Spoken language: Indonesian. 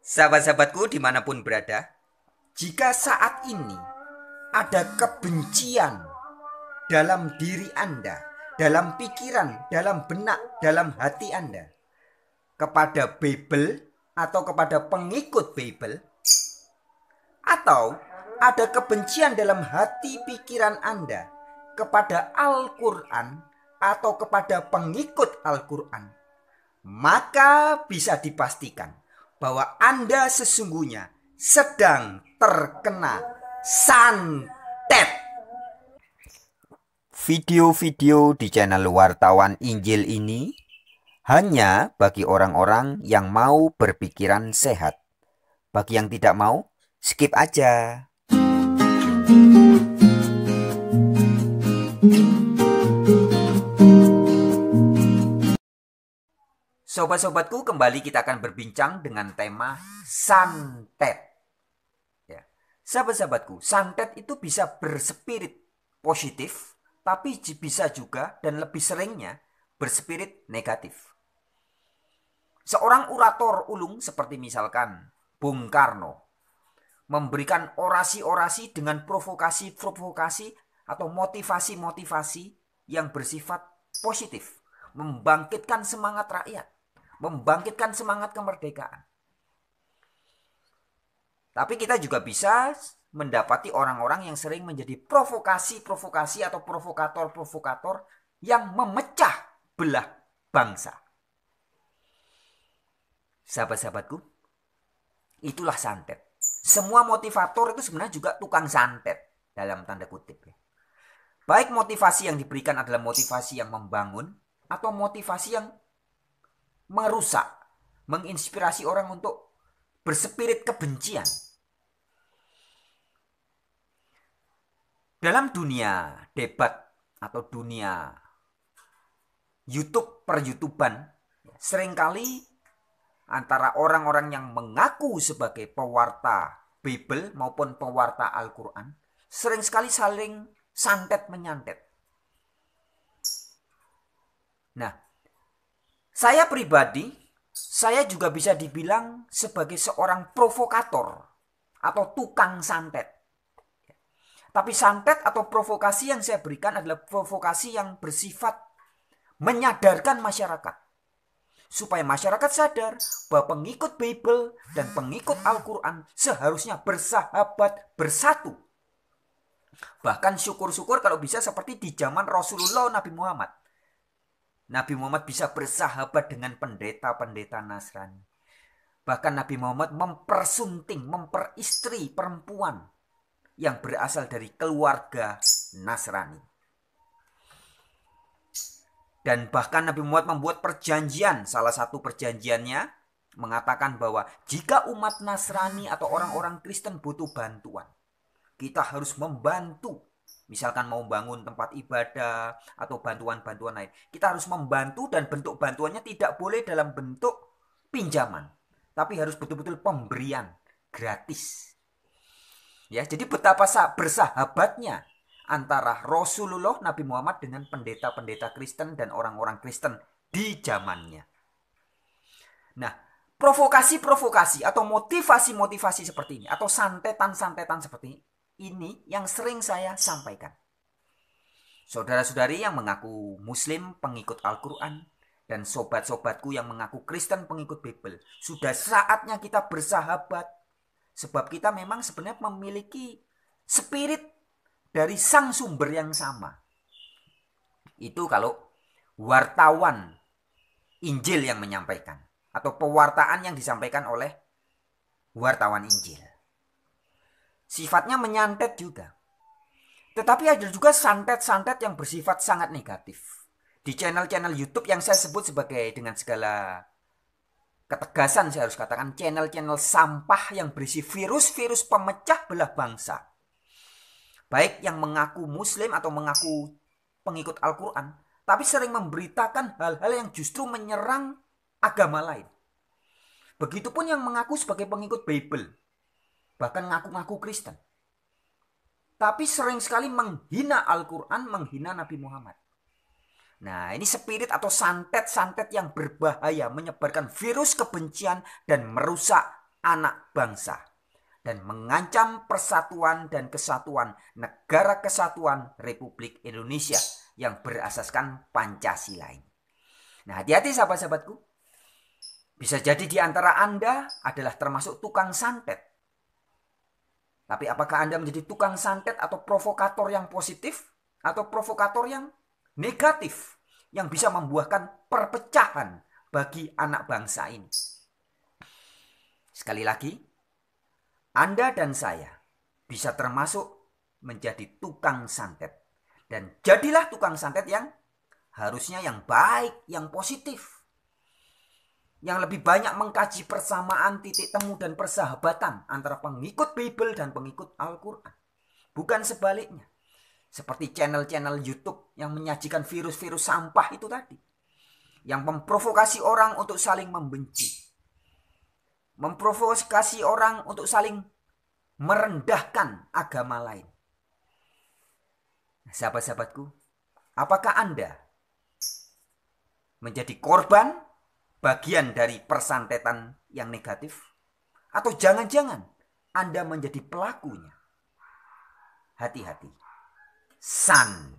Sahabat-sahabatku dimanapun berada, jika saat ini ada kebencian dalam diri Anda, dalam pikiran, dalam benak, dalam hati Anda, kepada Bible atau kepada pengikut Bible, atau ada kebencian dalam hati pikiran Anda kepada Al-Quran atau kepada pengikut Al-Quran, maka bisa dipastikan bahwa Anda sesungguhnya sedang terkena santet. Video-video di channel Wartawan Injil ini hanya bagi orang-orang yang mau berpikiran sehat. Bagi yang tidak mau, skip aja. Sobat-sobatku, kembali kita akan berbincang dengan tema santet. Ya. Sahabat-sahabatku, santet itu bisa berspirit positif, tapi bisa juga dan lebih seringnya berspirit negatif. Seorang orator ulung seperti misalkan Bung Karno memberikan orasi-orasi dengan provokasi-provokasi atau motivasi-motivasi yang bersifat positif, membangkitkan semangat rakyat, membangkitkan semangat kemerdekaan. Tapi kita juga bisa mendapati orang-orang yang sering menjadi provokasi-provokasi atau provokator-provokator yang memecah belah bangsa. Sahabat-sahabatku, itulah santet. Semua motivator itu sebenarnya juga tukang santet dalam tanda kutip. Baik motivasi yang diberikan adalah motivasi yang membangun atau motivasi yang merusak, menginspirasi orang untuk berspirit kebencian. Dalam dunia debat atau dunia YouTube per-YouTuban, seringkali antara orang-orang yang mengaku sebagai pewarta Bible maupun pewarta Al-Quran sering sekali saling santet menyantet. Nah, saya pribadi, saya juga bisa dibilang sebagai seorang provokator atau tukang santet. Tapi santet atau provokasi yang saya berikan adalah provokasi yang bersifat menyadarkan masyarakat. Supaya masyarakat sadar bahwa pengikut Bible dan pengikut Al-Quran seharusnya bersahabat, bersatu. Bahkan syukur-syukur kalau bisa seperti di zaman Rasulullah Nabi Muhammad. Nabi Muhammad bisa bersahabat dengan pendeta-pendeta Nasrani. Bahkan Nabi Muhammad mempersunting, memperistri perempuan yang berasal dari keluarga Nasrani. Dan bahkan Nabi Muhammad membuat perjanjian, salah satu perjanjiannya mengatakan bahwa jika umat Nasrani atau orang-orang Kristen butuh bantuan, kita harus membantu. Misalkan mau bangun tempat ibadah atau bantuan-bantuan lain, kita harus membantu dan bentuk bantuannya tidak boleh dalam bentuk pinjaman, tapi harus betul-betul pemberian gratis. Ya, jadi betapa bersahabatnya antara Rasulullah Nabi Muhammad dengan pendeta-pendeta Kristen dan orang-orang Kristen di zamannya. Nah, provokasi-provokasi atau motivasi-motivasi seperti ini atau santetan-santetan seperti ini yang sering saya sampaikan. Saudara-saudari yang mengaku Muslim pengikut Al-Quran dan sobat-sobatku yang mengaku Kristen pengikut Bible, sudah saatnya kita bersahabat, sebab kita memang sebenarnya memiliki spirit dari sang sumber yang sama. Itu kalau wartawan Injil yang menyampaikan atau pewartaan yang disampaikan oleh wartawan Injil. Sifatnya menyantet juga. Tetapi ada juga santet-santet yang bersifat sangat negatif. Di channel-channel YouTube yang saya sebut sebagai, dengan segala ketegasan saya harus katakan, channel-channel sampah yang berisi virus-virus pemecah belah bangsa. Baik yang mengaku Muslim atau mengaku pengikut Al-Quran, tapi sering memberitakan hal-hal yang justru menyerang agama lain. Begitupun yang mengaku sebagai pengikut Bible, bahkan ngaku-ngaku Kristen, tapi sering sekali menghina Al-Quran, menghina Nabi Muhammad. Nah, ini spirit atau santet-santet yang berbahaya, menyebarkan virus kebencian dan merusak anak bangsa dan mengancam persatuan dan kesatuan Negara Kesatuan Republik Indonesia yang berasaskan Pancasila ini. Nah, hati-hati sahabat-sahabatku. Bisa jadi di antara Anda adalah termasuk tukang santet. Tapi apakah Anda menjadi tukang santet atau provokator yang positif atau provokator yang negatif yang bisa membuahkan perpecahan bagi anak bangsa ini? Sekali lagi, Anda dan saya bisa termasuk menjadi tukang santet. Dan jadilah tukang santet yang harusnya yang baik, yang positif. Yang lebih banyak mengkaji persamaan, titik temu, dan persahabatan antara pengikut Bible dan pengikut Al-Quran. Bukan sebaliknya. Seperti channel-channel YouTube yang menyajikan virus-virus sampah itu tadi. Yang memprovokasi orang untuk saling membenci. Memprovokasi orang untuk saling merendahkan agama lain. Sahabat-sahabatku, apakah Anda menjadi korban bagian dari persantetan yang negatif? Atau jangan-jangan Anda menjadi pelakunya? Hati-hati. San